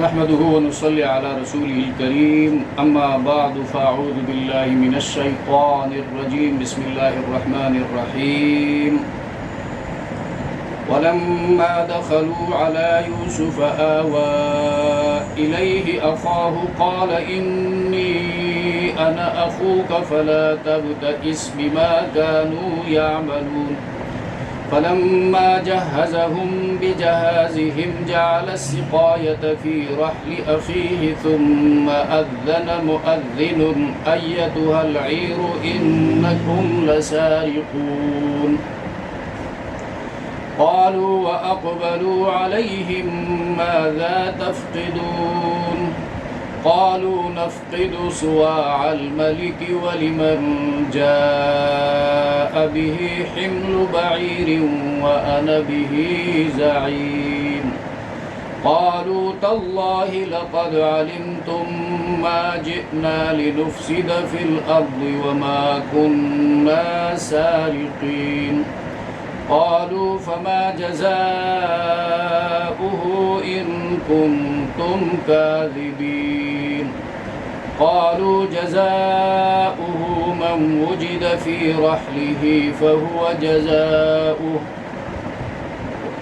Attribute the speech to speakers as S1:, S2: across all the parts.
S1: نحمده ونصلي على رسوله الكريم اما بعد فاعوذ بالله من الشيطان الرجيم بسم الله الرحمن الرحيم ولما دخلوا على يوسف آوى إليه أخاه قال إني أنا أخوك فلا تبتئس بما كانوا يعملون فلما جهزهم بجهازهم جعل السقاية في رحل أخيه ثم أذن مؤذن أيتها العير إنكم لسارقون قالوا وأقبلوا عليهم ماذا تفقدون قالوا نفقد صواع الملك ولمن جاء به حمل بعير وأنا به زعيم قالوا تالله لقد علمتم ما جئنا لنفسد في الأرض وما كنا سارقين قالوا فما جزاؤه إن كنتم كاذبين قالوا جزاؤه من وجد في رحله فهو جزاؤه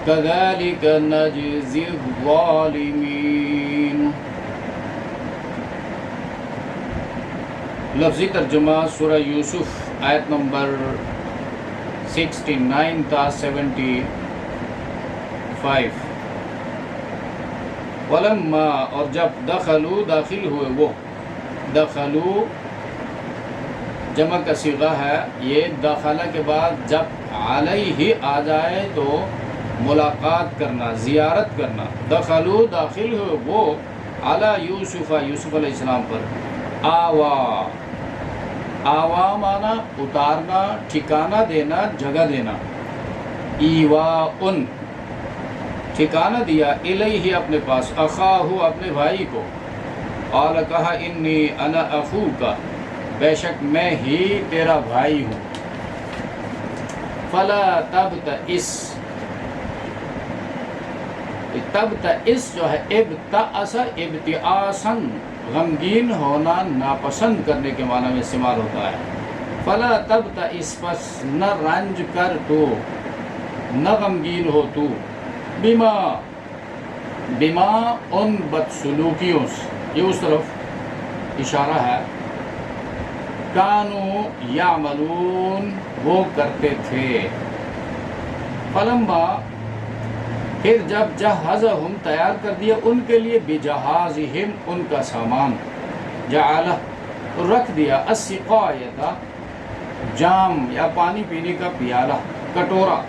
S1: كذلك نجزي الظالمين. لفظی ترجمہ سورہ یوسف آیت نمبر 69 تا 75. ولما اور جب دخلوا داخل ہوئے وہ دخلوا جمع کا صیغہ ہے. یہ داخلہ کے بعد جب علیہ آ جائے تو ملاقات کرنا زیارت کرنا. دخلوا داخل ہوئے وہ علی یوسف یوسف علیہ السلام پر. آوا آوا مانا اتارنا ٹھکانہ دینا جگہ دینا. ایوا ان ٹھکانہ دیا الیہ اپنے پاس اخاہ اپنے بھائی کو. قال کہا انی انا اخوک بے شک میں ہی تیرا بھائی ہوں. فلا تبتئس تبتئس جو ہے ابتئس ابتئاسا غمگین ہونا ناپسند کرنے کے معنی میں استعمال ہوتا ہے. فلا تبتئس پس نہ رنج کر تو نہ غمگین ہو تو بما ان بدسلوکیوں سے. یہ اس طرف اشارہ ہے. کانوا یعملون وہ کرتے تھے. فلما پھر جب جہزہم تیار کر دیا ان کے لیے بجہازہم ان کا سامان. جعلہ رکھ دیا السقایۃ جام یا پانی پینے کا پیالہ کٹورا.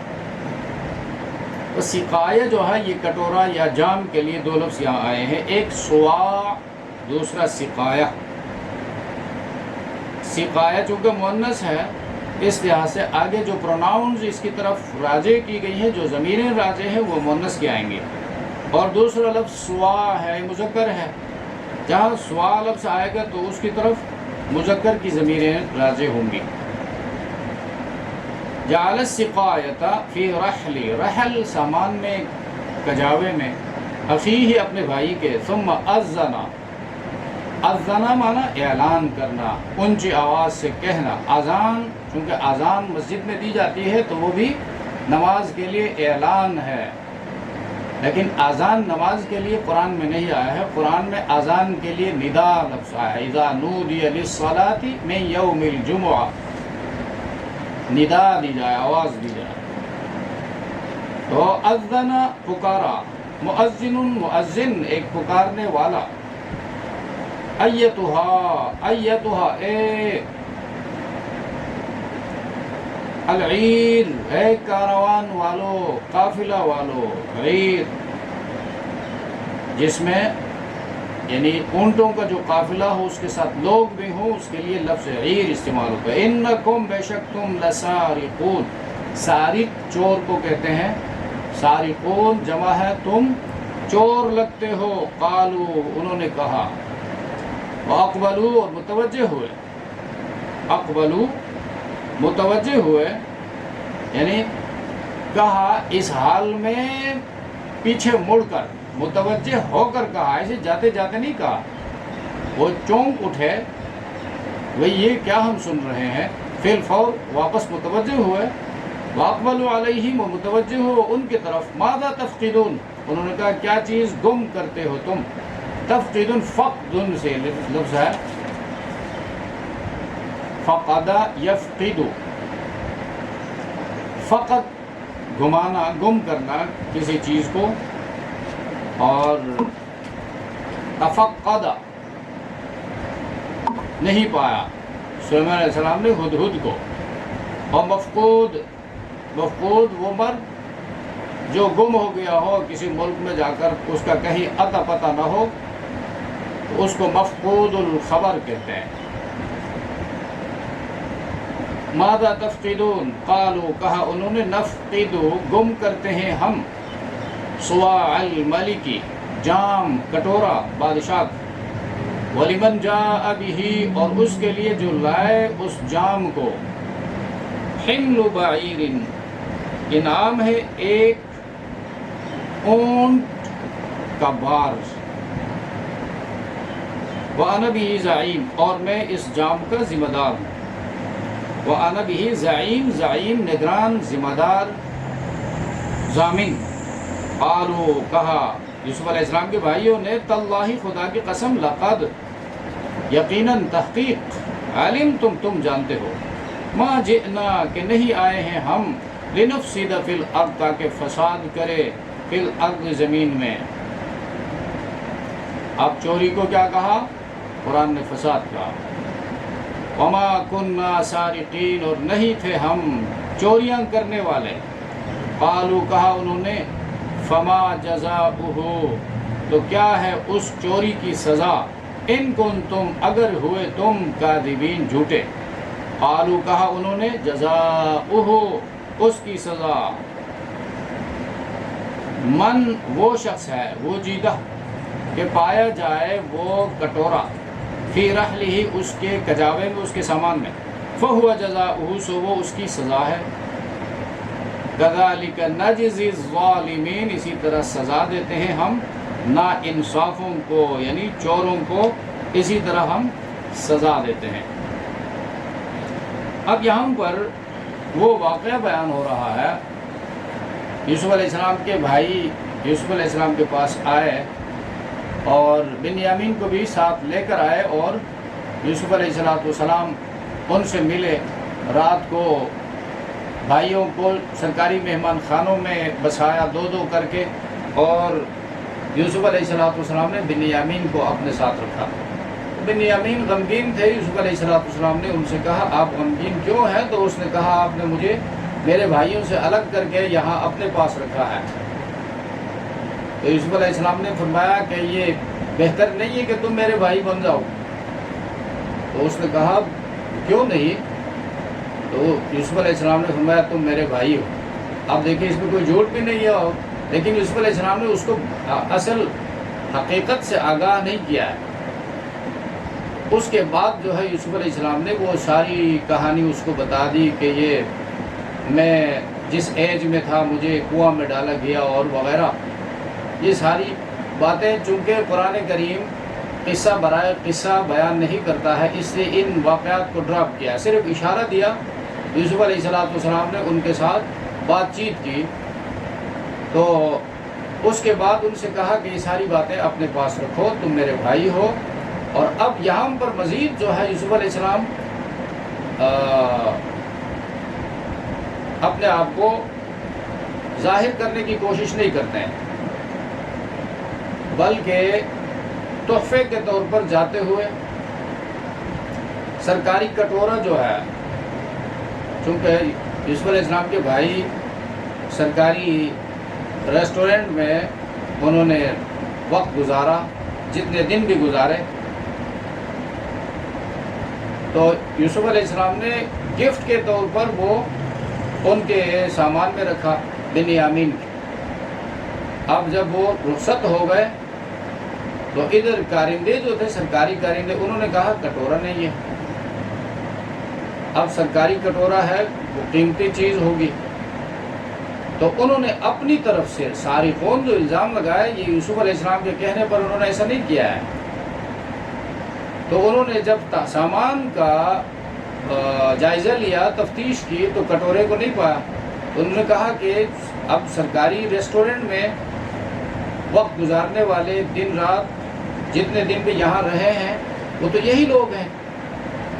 S1: سقایہ جو ہے یہ کٹورا یا جام کے لیے دو لفظ یہاں آئے ہیں. ایک صواع دوسرا سقایہ. سقایہ چونکہ مؤنث ہے اس لحاظ سے آگے جو پروناؤنز اس کی طرف راجع کی گئی ہیں جو ضمیریں راجع ہیں وہ مؤنث کے آئیں گے. اور دوسرا لفظ صواع ہے مذکر ہے. جہاں صواع لفظ آئے گا تو اس کی طرف مذکر کی ضمیریں راجع ہوں گی. جعل السقایۃ فی رحل رحل سامان میں کجاوے میں اخیہ اپنے بھائی کے. ثم اذن اذن مانا اعلان کرنا اونچی آواز سے کہنا. اذان چونکہ اذان مسجد میں دی جاتی ہے تو وہ بھی نماز کے لیے اعلان ہے. لیکن اذان نماز کے لیے قرآن میں نہیں آیا ہے. قرآن میں اذان کے لیے ندا لفظ آیا ہے. اذا نودی للصلاۃ من یوم الجمعہ. ندا دی جائے آواز دی جائے. تو اذن پکارا. مؤذن مؤذن ایک پکارنے والا. ایتھا اے العیر اے کاروان والو قافلہ والو. عیر جس میں یعنی اونٹوں کا جو قافلہ ہو اس کے ساتھ لوگ بھی ہوں اس کے لیے لفظ عیر استعمال ہوتا ہے. انکم بے شک تم لسارقون. سارق چور کو کہتے ہیں. سارقون جمع ہے تم چور لگتے ہو. قالو انہوں نے کہا. واقبلوا اور متوجہ ہوئے. اقبلوا متوجہ ہوئے یعنی کہا اس حال میں پیچھے مڑ کر متوجہ ہو کر کہا، ایسے جاتے جاتے نہیں کہا، وہ چونک اٹھے، وہی یہ کیا ہم سن رہے ہیں، فی الفور واپس متوجہ ہوئے، واقبلوا علیہم، و متوجہ ہو ان کی طرف، ماذا تفقدون، انہوں نے کہا کیا چیز گم کرتے ہو تم، تفقدون فقدن سے لفظ ہے، فقد یفقد، فقط گمانا، گم کرنا کسی چیز کو، اور تفقد نہیں پایا سلیمان علیہ السلام نے ہدہد کو، اور مفقود، مفقود وہ مرد جو گم ہو گیا ہو کسی ملک میں جا کر، اس کا کہیں اتا پتہ نہ ہو، تو اس کو مفقود الخبر کہتے ہیں۔ ماذا تفقدون، قالوا کہا انہوں نے، نفقد گم کرتے ہیں ہم، صواع الملکی جام کٹورا بادشاہ، ولمن جاء به اور اس کے لیے جو لائے اس جام کو، حمل بعیر انعام ہے ایک اونٹ کا بار، وَأَنَا بِهِ زعیم اور میں اس جام کا ذمہ دار ہوں، وَأَنَا بِهِ زعیم، زعیم نگران، ذمہ دار، ضامن۔ قالوا کہا یوسف علیہ السلام کے بھائیوں نے، تاللہ خدا کی قسم، لقد یقیناً تحقیق، علمتم تم جانتے ہو، ما جئنا کہ نہیں آئے ہیں ہم، لنفسد فی الارض تاکہ فساد کرے، فی الارض زمین میں۔ اب چوری کو کیا کہا؟ قرآن نے فساد کہا، وما کننا سارقین اور نہیں تھے ہم چوریاں کرنے والے، قالوا کہا انہوں نے، فما جزاؤہ تو کیا ہے اس چوری کی سزا، ان کنتم اگر ہوئے تم کاذبین جھوٹے، قالوا کہا انہوں نے، جزاؤہ اس کی سزا، من وہ شخص ہے، وہ جیدہ کہ پایا جائے وہ کٹورا، فی رحلہ اس کے کجاوے میں، اس کے سامان میں، فہو جزاؤہ سو وہ اس کی سزا ہے، کذالک نجزی الظالمین اسی طرح سزا دیتے ہیں ہم نا انصافوں کو، یعنی چوروں کو اسی طرح ہم سزا دیتے ہیں۔ اب یہاں پر وہ واقعہ بیان ہو رہا ہے، یوسف علیہ السلام کے بھائی یوسف علیہ السلام کے پاس آئے اور بنیامین کو بھی ساتھ لے کر آئے، اور یوسف علیہ السلام ان سے ملے، رات کو بھائیوں کو سرکاری مہمان خانوں میں بسایا دو دو کر کے، اور یوسف علیہ السلام نے بنیامین کو اپنے ساتھ رکھا۔ بنیامین غمگین تھے، یوسف علیہ السلام نے ان سے کہا آپ غمگین کیوں ہیں؟ تو اس نے کہا آپ نے مجھے میرے بھائیوں سے الگ کر کے یہاں اپنے پاس رکھا ہے۔ تو یوسف علیہ السلام نے فرمایا کہ یہ بہتر نہیں ہے کہ تم میرے بھائی بن جاؤ؟ تو اس نے کہا کیوں نہیں؟ تو یوسف علیہ السلام نے فرمایا تم میرے بھائی ہو۔ اب دیکھیں اس میں کوئی جھوٹ بھی نہیں ہے، لیکن یوسف علیہ السلام نے اس کو اصل حقیقت سے آگاہ نہیں کیا ہے۔ اس کے بعد جو ہے یوسف علیہ السلام نے وہ ساری کہانی اس کو بتا دی کہ یہ میں جس ایج میں تھا مجھے کنواں میں ڈالا گیا اور وغیرہ، یہ ساری باتیں چونکہ قرآن کریم قصہ برائے قصہ بیان نہیں کرتا ہے، اس لیے ان واقعات کو ڈراپ کیا، صرف اشارہ دیا۔ یوسف علیہ السلام نے ان کے ساتھ بات چیت کی، تو اس کے بعد ان سے کہا کہ یہ ساری باتیں اپنے پاس رکھو، تم میرے بھائی ہو۔ اور اب یہاں پر مزید جو ہے یوسف علیہ السلام اپنے آپ کو ظاہر کرنے کی کوشش نہیں کرتے ہیں، بلکہ تحفے کے طور پر جاتے ہوئے سرکاری کٹورا جو ہے، چونکہ یوسف علیہ السلام کے بھائی سرکاری ریسٹورنٹ میں انہوں نے وقت گزارا، جتنے دن بھی گزارے، تو یوسف علیہ السلام نے گفٹ کے طور پر وہ ان کے سامان میں رکھا بنیامین کے۔ اب جب وہ رخصت ہو گئے تو ادھر کارندے جو تھے سرکاری کارندے، انہوں نے کہا کٹورا نہیں ہے۔ اب سرکاری کٹورا ہے، وہ قیمتی چیز ہوگی، تو انہوں نے اپنی طرف سے سارقون جو الزام لگایا یہ یوسف علیہ السلام کے کہنے پر انہوں نے ایسا نہیں کیا ہے. تو انہوں نے جب سامان کا جائزہ لیا، تفتیش کی، تو کٹورے کو نہیں پایا. تو انہوں نے کہا کہ اب سرکاری ریسٹورنٹ میں وقت گزارنے والے دن رات جتنے دن بھی یہاں رہے ہیں وہ تو یہی لوگ ہیں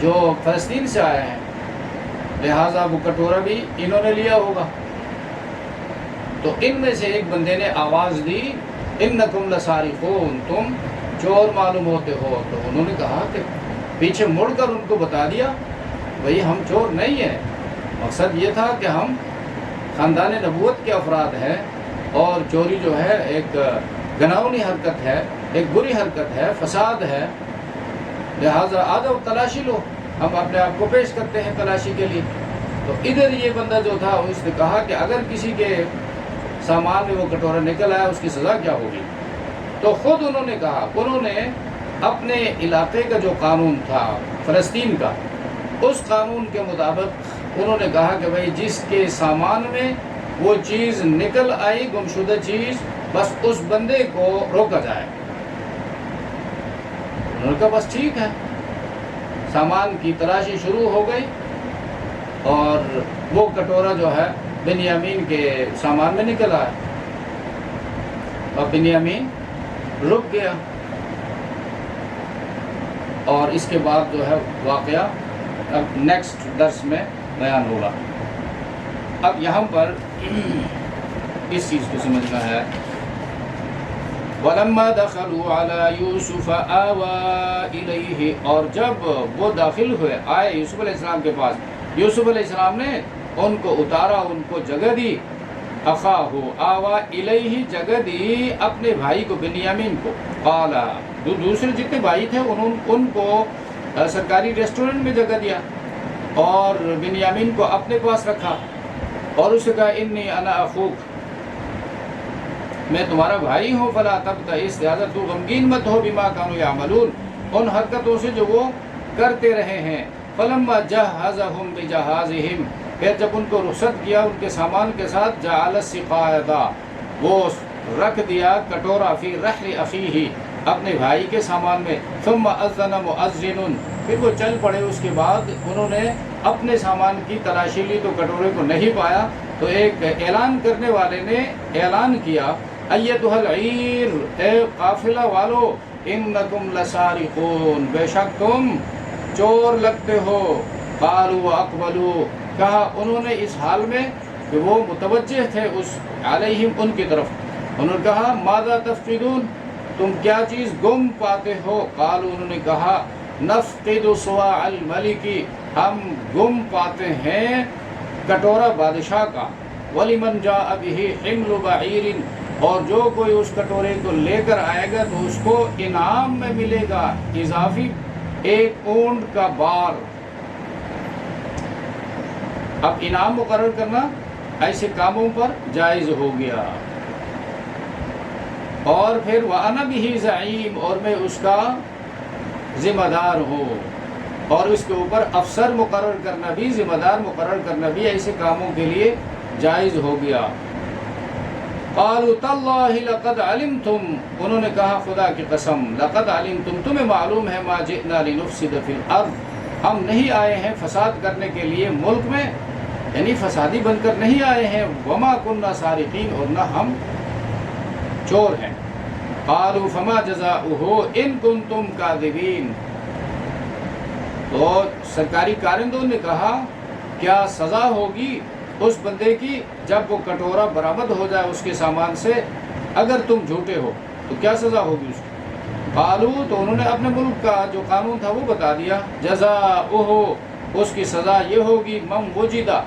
S1: جو فلسطین سے آئے ہیں، لہٰذا وہ کٹورا بھی انہوں نے لیا ہوگا. تو ان میں سے ایک بندے نے آواز دی، انکم لسارقون، تم چور معلوم ہوتے ہو. تو انہوں نے کہا کہ پیچھے مڑ کر ان کو بتا دیا بھئی ہم چور نہیں ہیں، مقصد یہ تھا کہ ہم خاندان نبوت کے افراد ہیں اور چوری جو ہے ایک گناہونی حرکت ہے، ایک بری حرکت ہے، فساد ہے، لہٰذا آ جاؤ تلاشی لو، ہم اپنے آپ کو پیش کرتے ہیں تلاشی کے لیے. تو ادھر یہ بندہ جو تھا اس نے کہا کہ اگر کسی کے سامان میں وہ کٹورا نکل آیا اس کی سزا کیا ہوگی. تو خود انہوں نے کہا، انہوں نے اپنے علاقے کا جو قانون تھا فلسطین کا، اس قانون کے مطابق انہوں نے کہا کہ بھائی جس کے سامان میں وہ چیز نکل آئی، گمشدہ چیز، بس اس بندے کو روکا جائے. انہوں نے کہا بس ٹھیک ہے. سامان کی تلاشی شروع ہو گئی اور وہ کٹورا جو ہے بنیامین کے سامان میں نکل آیا اور بنیامین رک گیا. اور اس کے بعد جو ہے واقعہ اب نیکسٹ درس میں بیان ہوگا. اب یہاں پر اس چیز کو سمجھنا ہے، وَلَمَّا دَخَلُوا عَلَى يُوسُفَ آوَى إِلَيْهِ، اور جب وہ داخل ہوئے، آئے یوسف علیہ السلام کے پاس، یوسف علیہ السلام نے ان کو اتارا، ان کو جگہ دی. اخاہ آوا الیہ، جگہ دی اپنے بھائی کو، بنیامین کو. قال، دوسرے جتنے بھائی تھے ان کو سرکاری ریسٹورنٹ میں جگہ دیا اور بنیامین کو اپنے پاس رکھا اور اسے کہا انی انا اخوک، میں تمہارا بھائی ہوں، فلا تبتئس، لہذا تو غمگین مت ہو، بما کانوا یعملون، ان حرکتوں سے جو وہ کرتے رہے ہیں. فلما جہزہم بجہازہم، پھر جب ان کو رخصت کیا ان کے سامان کے ساتھ، جعل السقایۃ، وہ رکھ دیا کٹورا، فی رحل اخیہ، اپنے بھائی کے سامان میں. ثم اذن مؤذن، پھر وہ چل پڑے. اس کے بعد انہوں نے اپنے سامان کی تلاشی لی تو کٹورے کو نہیں پایا. تو ایک اعلان کرنے والے نے اعلان کیا، ایتھا العیر، اے قافلہ والو، انکم لسارقون، بے شک تم چور لگتے ہو. قالوا واقبلوا، کہا انہوں نے اس حال میں کہ وہ متوجہ تھے اس علیہم، ان کی طرف. انہوں نے کہا ماذا تفقدون، تم کیا چیز گم پاتے ہو. قالوا، انہوں نے کہا نفقد صواع الملک، ہم گم پاتے ہیں کٹورا بادشاہ کا. ولمن جاء به حمل بعیر، اور جو کوئی اس کٹورے کو لے کر آئے گا تو اس کو انعام میں ملے گا اضافی ایک اونٹ کا بار. اب انعام مقرر کرنا ایسے کاموں پر جائز ہو گیا. اور پھر وَأَنَا بِهِ زَعِيمٌ، اور میں اس کا ذمہ دار ہوں. اور اس کے اوپر افسر مقرر کرنا بھی، ذمہ دار مقرر کرنا بھی ایسے کاموں کے لیے جائز ہو گیا. قالوا تاللہ لقد علمتم، انہوں نے کہا خدا کی قسم، لقد علمتم، تمہیں معلوم ہے، ما جئنا لنفسد فی الارض، ہم نہیں آئے ہیں فساد کرنے کے لیے ملک میں، یعنی فسادی بن کر نہیں آئے ہیں. وما کننا سارقین، اور نہ ہم چور ہیں. قالوا فما جزاؤہ ان کنتم کاذبین، تو سرکاری کارندوں نے کہا کیا سزا ہوگی اس بندے کی جب وہ کٹورا برآمد ہو جائے اس کے سامان سے، اگر تم جھوٹے ہو تو کیا سزا ہوگی اس کی. قالوا، تو انہوں نے اپنے ملک کا جو قانون تھا وہ بتا دیا. جزاؤہ، اس کی سزا یہ ہوگی، من وجدہ،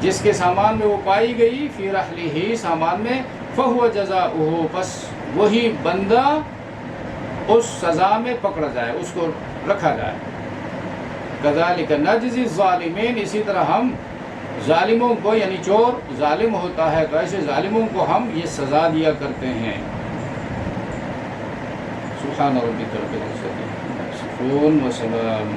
S1: جس کے سامان میں وہ پائی گئی، فی رحلہ، سامان میں، فہو جزاؤہ، پس وہی بندہ اس سزا میں پکڑا جائے، اس کو رکھا جائے. کذالک نجزی الظالمین، اسی طرح ہم ظالموں کو، یعنی چور ظالم ہوتا ہے تو ایسے ظالموں کو ہم یہ سزا دیا کرتے ہیں. سبحان ربک رب العزت عما یصفون وسلام